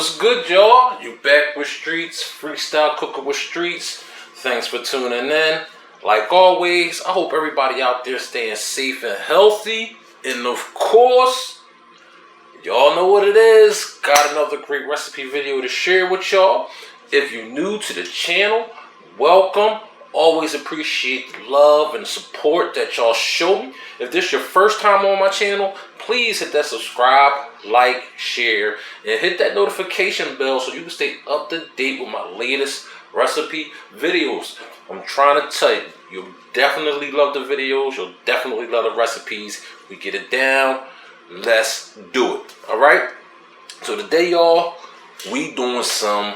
What's good, y'all? You back with Streetz, freestyle cooking with Streetz. Thanks for tuning in. Like always, I hope everybody out there staying safe and healthy. And of course, y'all know what it is. Got another great recipe video to share with y'all. If you're new to the channel, welcome. Always appreciate the love and support that y'all show me. If this is your first time on my channel, please hit that subscribe, like, share, and hit that notification bell so you can stay up to date with my latest recipe videos. I'm trying to tell you, you'll definitely love the videos. You'll definitely love the recipes. We get it down. Let's do it. All right? So today, y'all, we doing some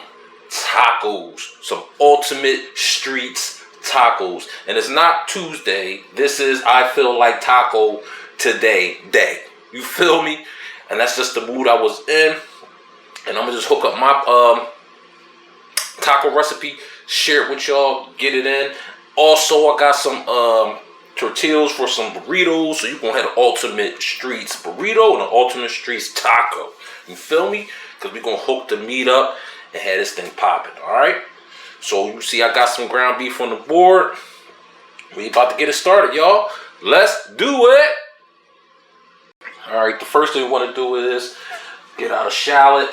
tacos. Some ultimate Streetz tacos. And it's not Tuesday. This is I feel like taco today day. You feel me? And that's just the mood I was in. And I'm gonna just hook up my taco recipe, share it with y'all, get it in. Also, I got some tortillas for some burritos, so you gonna have an ultimate Streetz burrito and an ultimate Streetz taco. You feel me? Because we gonna hook the meat up and have this thing popping. All right. So you see, I got some ground beef on the board. We about to get it started, y'all. Let's do it. All right. The first thing we want to do is get out a shallot.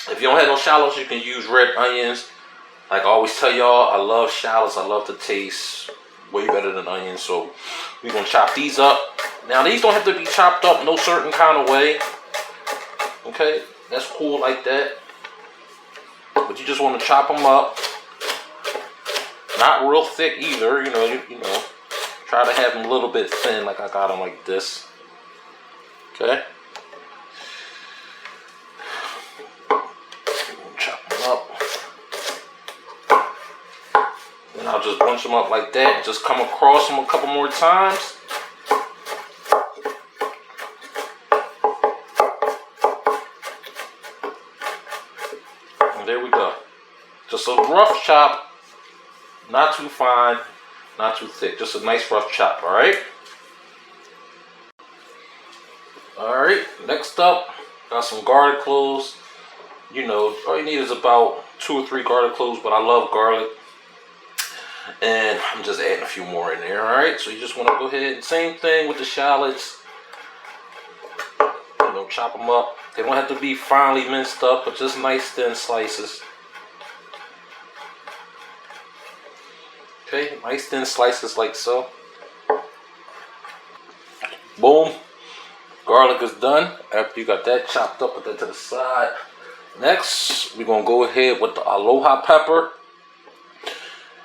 If you don't have no shallots, you can use red onions. Like I always tell y'all, I love shallots. I love the taste. Way better than onions. So we're going to chop these up. Now, these don't have to be chopped up no certain kind of way. Okay? That's cool like that. But you just want to chop them up. Not real thick either. You know. Try to have them a little bit thin like I got them like this. Okay? Chop them up. And I'll just bunch them up like that and just come across them a couple more times. And there we go. Just a rough chop. Not too fine, not too thick. Just a nice rough chop, alright? Alright, next up, got some garlic cloves. You know, all you need is about 2 or 3 garlic cloves, but I love garlic. And I'm just adding a few more in there, alright? So you just want to go ahead, same thing with the shallots. You know, chop them up. They don't have to be finely minced up, but just nice thin slices. Okay, nice thin slices like so. Boom. Garlic is done. After you got that chopped up, put that to the side. Next, we're going to go ahead with the aloha pepper.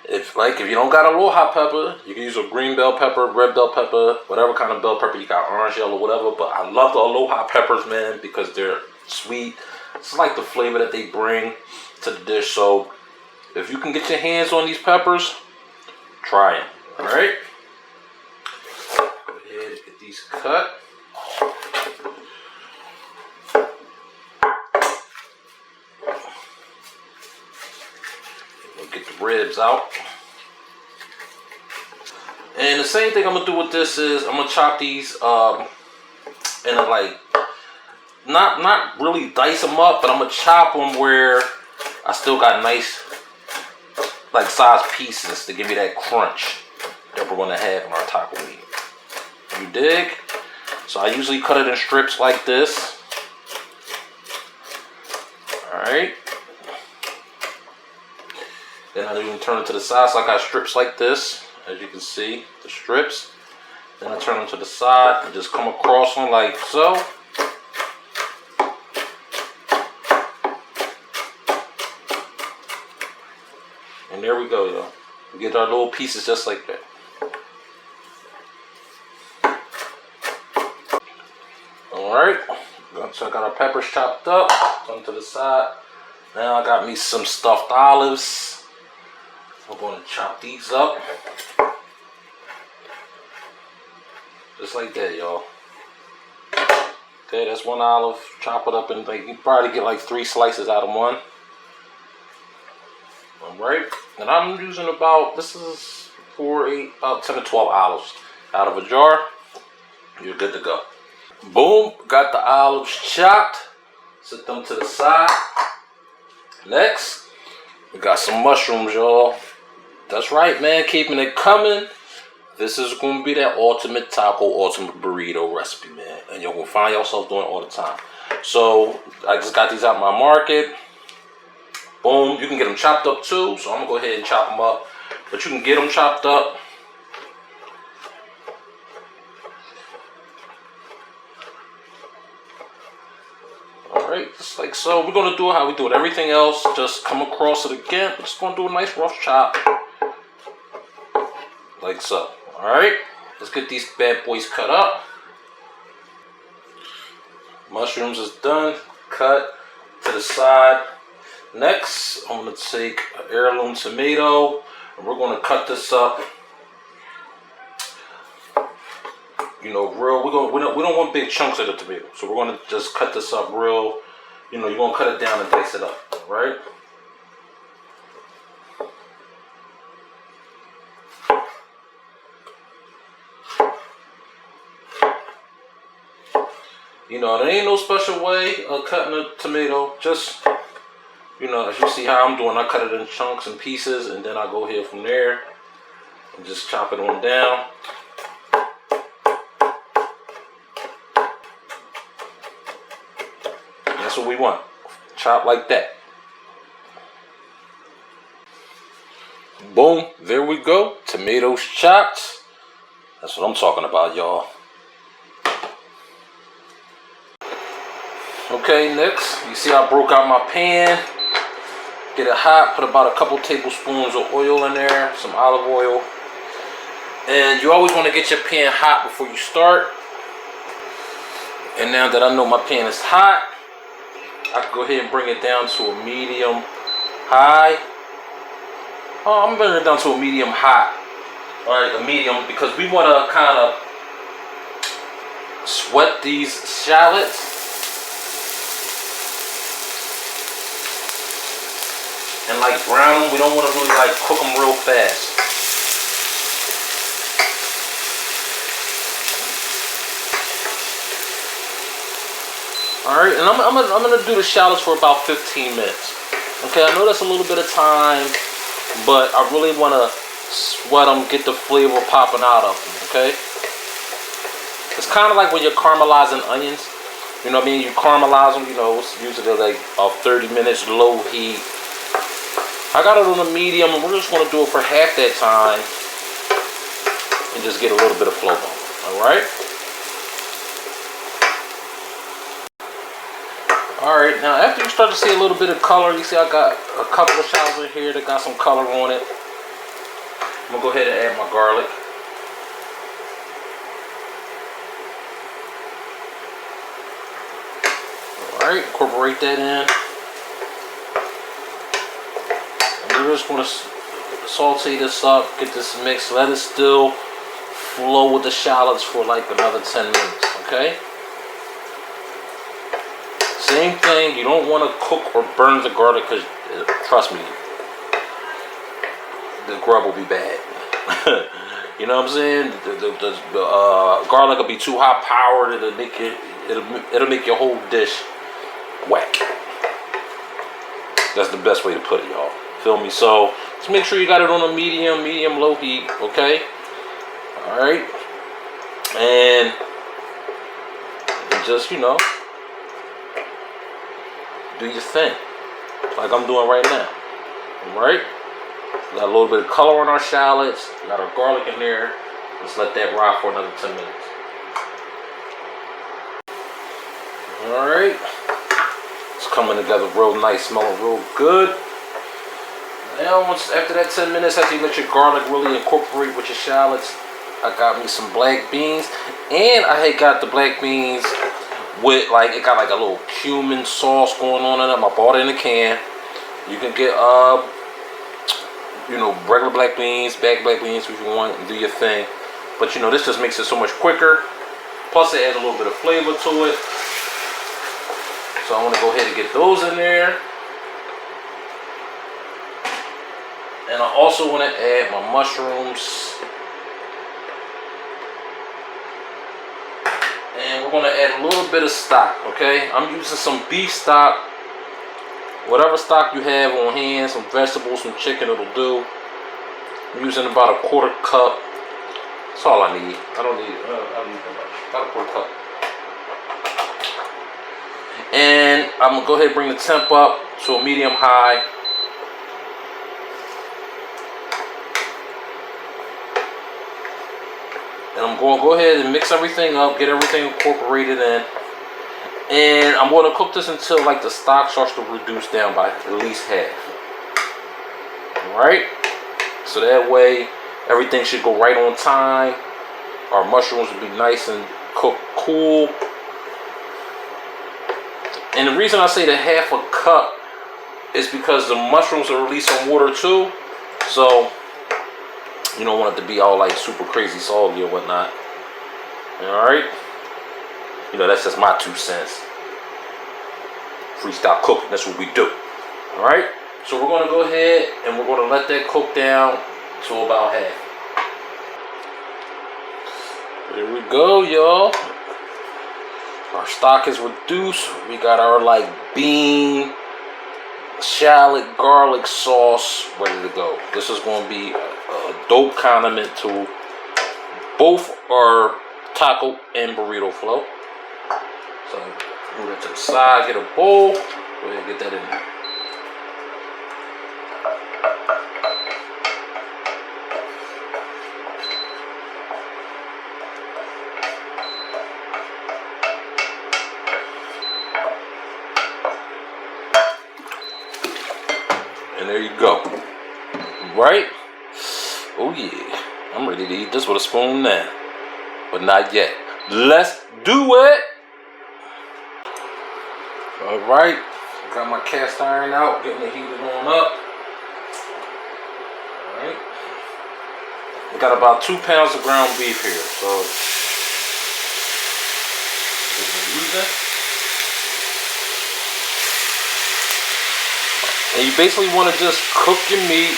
If you don't got aloha pepper, you can use a green bell pepper, red bell pepper, whatever kind of bell pepper you got, orange, yellow, whatever. But I love the aloha peppers, man, because they're sweet. It's like the flavor that they bring to the dish. So if you can get your hands on these peppers, try them. All right. Go ahead and get these cut. Get the ribs out. And the same thing I'm gonna do with this is I'm gonna chop these and like not really dice them up, but I'm gonna chop them where I still got nice like size pieces to give me that crunch that we're gonna have in our taco meat. You dig? So I usually cut it in strips like this. All right. Then I even turn it to the side, so I got strips like this, as you can see, the strips. Then I turn them to the side and just come across them like so. And there we go, y'all. We get our little pieces just like that. Alright, so I got our peppers chopped up, turn to the side. Now I got me some stuffed olives. I'm going to chop these up. Just like that, y'all. Okay, that's one olive. Chop it up and like you probably get like 3 slices out of one. Alright. And I'm using about, this is about 10 to 12 olives out of a jar. You're good to go. Boom, got the olives chopped. Set them to the side. Next, we got some mushrooms, y'all. That's right, man. Keeping it coming. This is going to be that ultimate taco, ultimate burrito recipe, man. And you're going to find yourself doing it all the time. So, I just got these out my market. Boom. You can get them chopped up too. So, I'm going to go ahead and chop them up. But you can get them chopped up. Alright, just like so. We're going to do it how we do it. Everything else, just come across it again. We're just going to do a nice rough chop. Like so. Alright, let's get these bad boys cut up. Mushrooms is done. Cut to the side. Next, I'm going to take an heirloom tomato. And we're going to cut this up. You know, real. We don't want big chunks of the tomato. So we're going to just cut this up real. You know, you're going to cut it down and dice it up. Alright? You know, there ain't no special way of cutting a tomato. Just, you know, as you see how I'm doing, I cut it in chunks and pieces, and then I go here from there and just chop it on down. And that's what we want. Chop like that. Boom. There we go. Tomatoes chopped. That's what I'm talking about, y'all. Okay, next, you see I broke out my pan. Get it hot, put about a couple tablespoons of oil in there, some olive oil. And you always want to get your pan hot before you start. And now that I know my pan is hot, I can go ahead and bring it down to a medium high. Oh, I'm bringing it down to a medium hot. Alright, a medium, because we want to kind of sweat these shallots. And like brown them, we don't want to really like cook them real fast. Alright, and I'm gonna do the shallots for about 15 minutes. Okay, I know that's a little bit of time, but I really want to sweat them, get the flavor popping out of them, okay? It's kind of like when you're caramelizing onions. You know what I mean? You caramelize them, you know, it's usually like 30 minutes, low heat. I got it on a medium, and we're just going to do it for half that time and just get a little bit of flavor. Alright? Alright, now after you start to see a little bit of color, you see I got a couple of shallots in here that got some color on it. I'm going to go ahead and add my garlic. Alright, incorporate that in. We're just going to saute this up, get this mixed, let it still flow with the shallots for like another 10 minutes, okay? Same thing, you don't want to cook or burn the garlic because, trust me, the grub will be bad. You know what I'm saying? The garlic will be too high powered, it'll make your whole dish whack. That's the best way to put it, y'all. Feel me? So just make sure you got it on a medium low heat, okay? Alright. And just, you know, do your thing. Like I'm doing right now. Alright? Got a little bit of color on our shallots. Got our garlic in there. Let's let that ride for another 10 minutes. Alright. It's coming together real nice, smelling real good. Now, once after that 10 minutes, after you let your garlic really incorporate with your shallots, I got me some black beans, and I had got the black beans with like it got like a little cumin sauce going on in them. I bought it in a can. You can get you know, regular black beans, bagged black beans if you want, and do your thing. But you know, this just makes it so much quicker. Plus, it adds a little bit of flavor to it. So I want to go ahead and get those in there. And I also want to add my mushrooms. And we're gonna add a little bit of stock, okay? I'm using some beef stock. Whatever stock you have on hand, some vegetables, some chicken, it'll do. I'm using about a quarter cup. That's all I need. I don't need that much. About a quarter cup. And I'm gonna go ahead and bring the temp up to a medium high. And I'm going to go ahead and mix everything up, get everything incorporated in. And I'm going to cook this until like the stock starts to reduce down by at least half. Alright? So that way everything should go right on time. Our mushrooms will be nice and cooked cool. And the reason I say the half a cup is because the mushrooms will release some water too. So you don't want it to be all like super crazy salty or whatnot. Alright? You know, that's just my 2 cents. Freestyle cooking, that's what we do. Alright? So we're going to go ahead and we're going to let that cook down to about half. There we go, y'all. Our stock is reduced. We got our like bean, shallot, garlic sauce ready to go. This is going to be a dope condiment to both our taco and burrito flow. So move it to the side, get a bowl, go ahead and get that in there. And there you go. Right? Oh yeah. I'm ready to eat this with a spoon now. But not yet. Let's do it! Alright. Got my cast iron out, getting it heated on up. Alright. We got about 2 pounds of ground beef here. So and you basically want to just cook your meat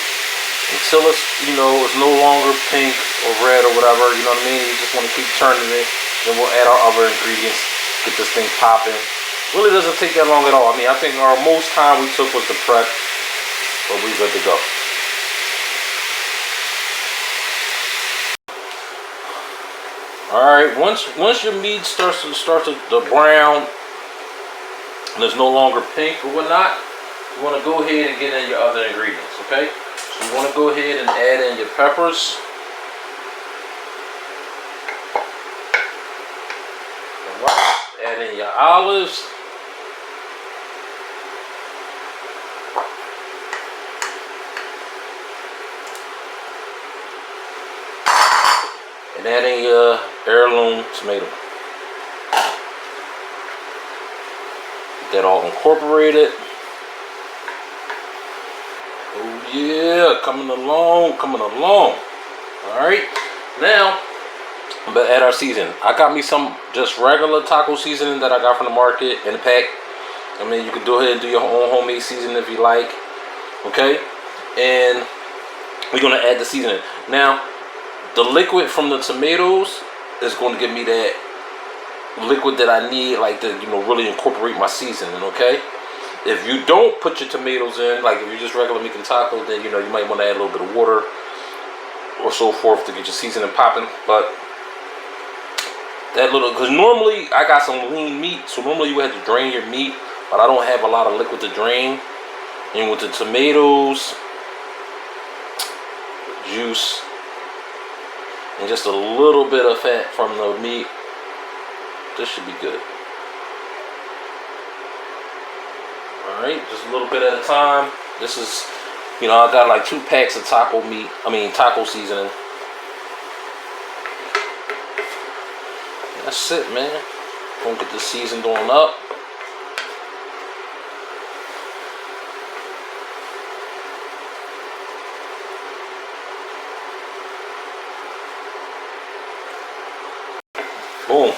until it's, you know, it's no longer pink or red or whatever, you know what I mean? You just want to keep turning it. Then we'll add our other ingredients, get this thing popping. Really doesn't take that long at all. I mean, I think our most time we took was the prep, but we're good to go. Alright, once your meat starts to brown and it's no longer pink or whatnot, you want to go ahead and get in your other ingredients, okay? So you want to go ahead and add in your peppers. Add in your olives. And add in your heirloom tomato. Get that all incorporated. Oh yeah, coming along, coming along. Alright, now I'm gonna add our seasoning. I got me some just regular taco seasoning that I got from the market in the pack. I mean, you can go ahead and do your own homemade seasoning if you like. Okay, and we're gonna add the seasoning. Now, the liquid from the tomatoes is going to give me that liquid that I need, like to, you know, really incorporate my seasoning. Okay. If you don't put your tomatoes in, like if you're just regular making taco, then you know you might want to add a little bit of water or so forth to get your seasoning popping. But that little, because normally I got some lean meat, so normally you have to drain your meat, but I don't have a lot of liquid to drain. And with the tomatoes, juice, and just a little bit of fat from the meat, this should be good. Alright, just a little bit at a time. This is, you know, I got like 2 packs of taco seasoning. That's it, man. Gonna get the seasoned on up. Boom.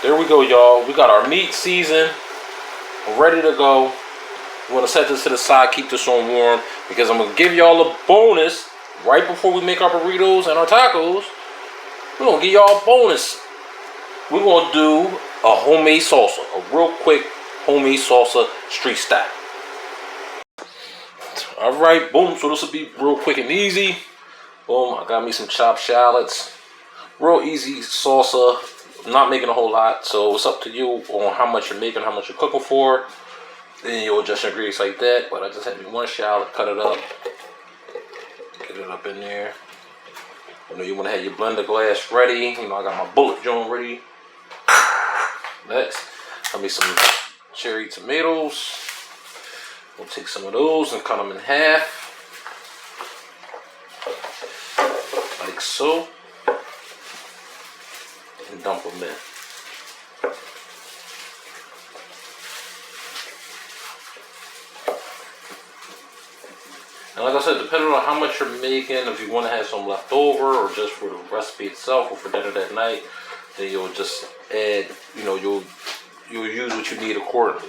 There we go, y'all. We got our meat seasoned. We're ready to go. I'm going to set this to the side, keep this on warm, because I'm going to give y'all a bonus right before we make our burritos and our tacos. We're going to give y'all a bonus. We're going to do a homemade salsa, a real quick homemade salsa, street style. All right, boom. So this will be real quick and easy. Boom. I got me some chopped shallots. Real easy salsa. I'm not making a whole lot, so it's up to you on how much you're making, how much you're cooking for. Then you'll adjust your ingredients like that. But I just had me one shallot, cut it up, get it up in there. You know, you want to have your blender glass ready. You know, I got my bullet joint ready. Next, got me some cherry tomatoes. We'll take some of those and cut them in half, like so, and dump them in. And like I said, depending on how much you're making, if you want to have some left over or just for the recipe itself or for dinner that night, then you'll just add, you know, you'll use what you need accordingly.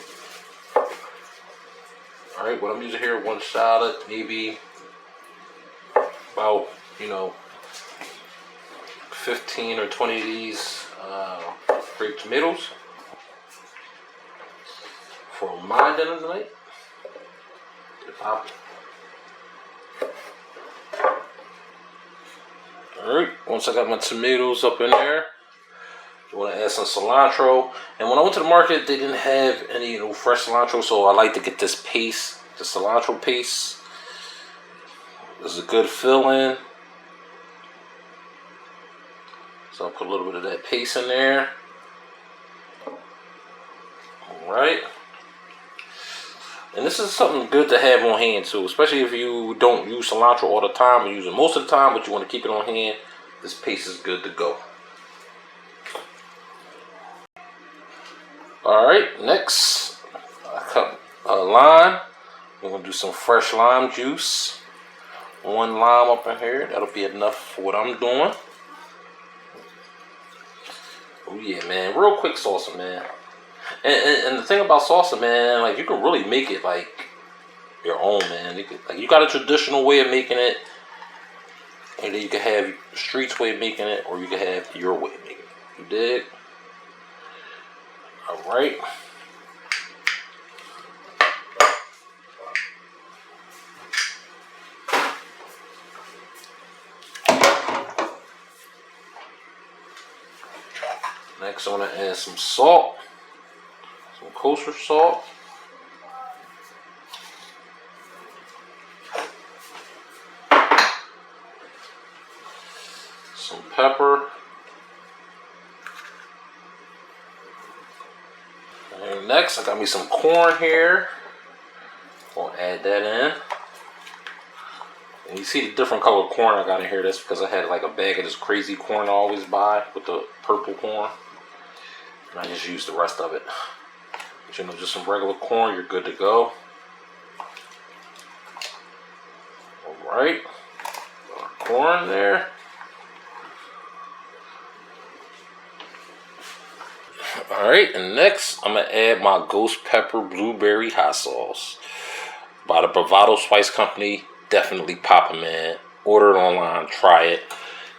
All right, what I'm using here, one shallot, maybe about, you know, 15 or 20 of these grape tomatoes for my dinner tonight. Alright, once I got my tomatoes up in there, you want to add some cilantro. And when I went to the market, they didn't have any, you know, fresh cilantro, so I like to get this paste, the cilantro paste. This is a good fill-in. So I'll put a little bit of that paste in there. Alright. And this is something good to have on hand too, especially if you don't use cilantro all the time or use it most of the time, but you want to keep it on hand. This paste is good to go. Alright, next, I cut a lime. We're going to do some fresh lime juice. One lime up in here, that'll be enough for what I'm doing. Oh yeah, man, real quick salsa, man. And the thing about salsa, man, like you can really make it like your own, man. You got a traditional way of making it, and then you can have Streetz way of making it, or you can have your way of making it. You dig? All right. Next, I'm gonna add some salt. Some kosher salt. Some pepper. And next, I got me some corn here. Gonna add that in. And you see the different color corn I got in here. That's because I had like a bag of this crazy corn I always buy with the purple corn. And I just used the rest of it. But you know, just some regular corn, you're good to go. Alright. Corn there. Alright, and next I'm going to add my ghost pepper blueberry hot sauce. By the Bravado Spice Company. Definitely pop it, man. Order it online, try it.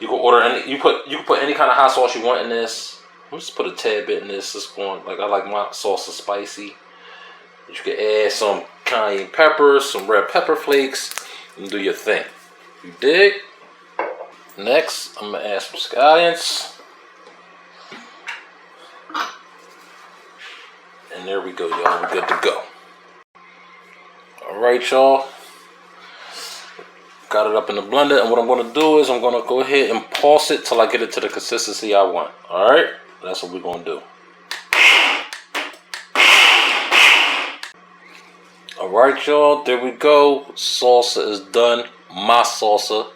You can order any, you can put any kind of hot sauce you want in this. I'm just put a tad bit in this. It's going, like I like my salsa spicy. But you can add some cayenne peppers, some red pepper flakes, and do your thing. You dig? Next, I'm gonna add some scallions. And there we go, y'all. We're good to go. Alright, y'all. Got it up in the blender, and what I'm going to do is I'm going to go ahead and pulse it till I get it to the consistency I want. Alright? That's what we're going to do. Alright, y'all. There we go. Salsa is done. My salsa.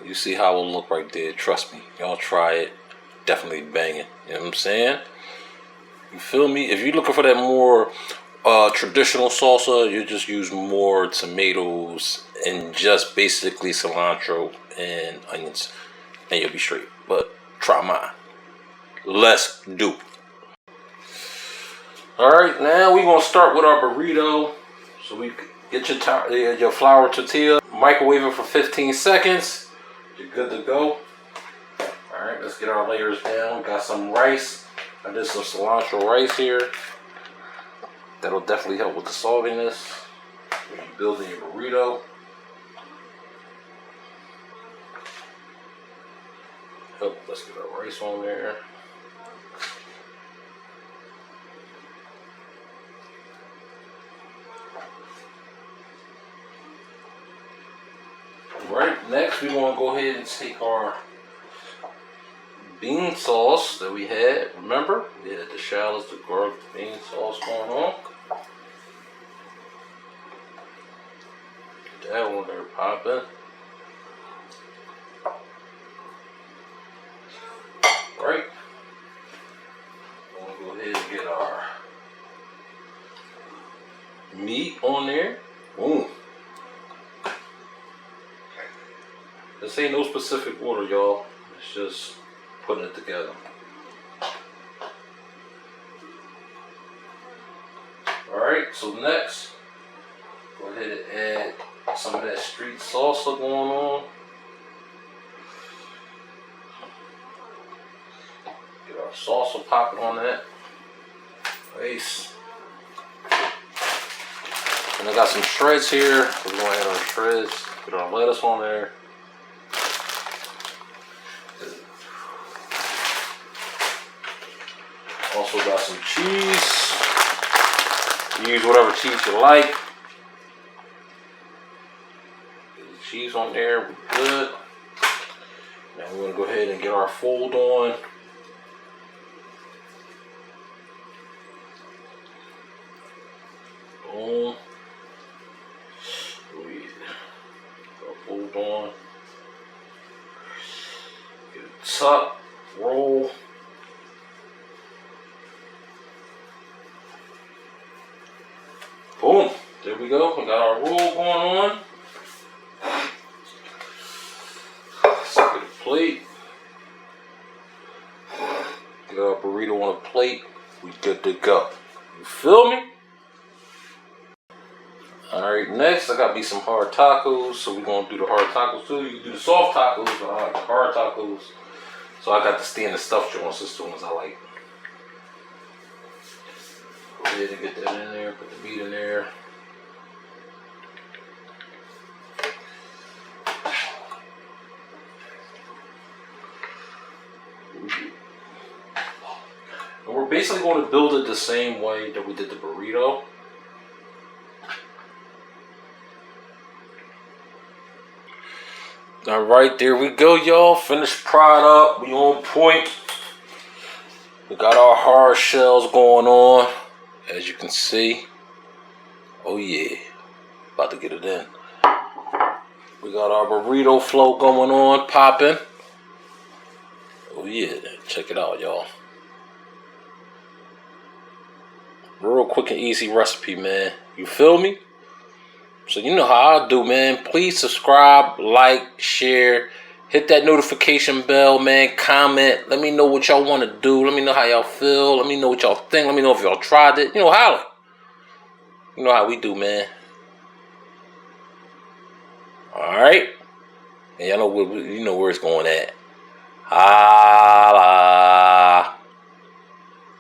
You see how it will look right there. Trust me. Y'all try it. Definitely banging. You know what I'm saying? You feel me? If you're looking for that more traditional salsa, you just use more tomatoes and just basically cilantro and onions, and you'll be straight. But try mine. Let's do. Alright, now we're going to start with our burrito. So we get your flour tortilla, microwave it for 15 seconds. You're good to go. Alright, let's get our layers down. We got some rice. I did some cilantro rice here. That'll definitely help with the saltiness when you're building your burrito. Let's get our rice on there. Alright, next we're going to go ahead and take our bean sauce that we had. Remember? We had the shallots, the garlic, bean sauce going on. Get that one there popping. Right. We're going to go ahead and get our meat on there. Boom. This ain't no specific order, y'all. It's just putting it together. Alright, so next, go ahead and add some of that Streetz salsa going on. Get our salsa popping on that. Nice. And I got some shreds here. We're going to add our shreds. Get our lettuce on there. Also got some cheese. Use whatever cheese you like. Get the cheese on there. We're good. Now we're going to go ahead and get our fold on. Boom. Fold on. Get it tucked. Roll. Boom. There we go. We got our roll going on. Let's get a plate. Get our burrito on a plate. We good to go. You feel me? Alright, next I got me some hard tacos. So we're going to do the hard tacos too. You can do the soft tacos, but I like the hard tacos. So I got the stand and stuffed joints. That's the ones I like. Go ahead and get that in there. Put the meat in there. And we're basically going to build it the same way that we did the burrito. Alright, there we go, y'all. Finished product. We on point. We got our hard shells going on, as you can see. Oh yeah, about to get it in. We got our burrito float going on, popping. Oh yeah, check it out, y'all. Real quick and easy recipe, man. You feel me? So you know how I do, man. Please subscribe, like, share, hit that notification bell, man. Comment. Let me know what y'all want to do. Let me know how y'all feel. Let me know what y'all think. Let me know if y'all tried it. You know, holla. You know how we do, man. Alright? And y'all know where, you know where it's going at. Holla.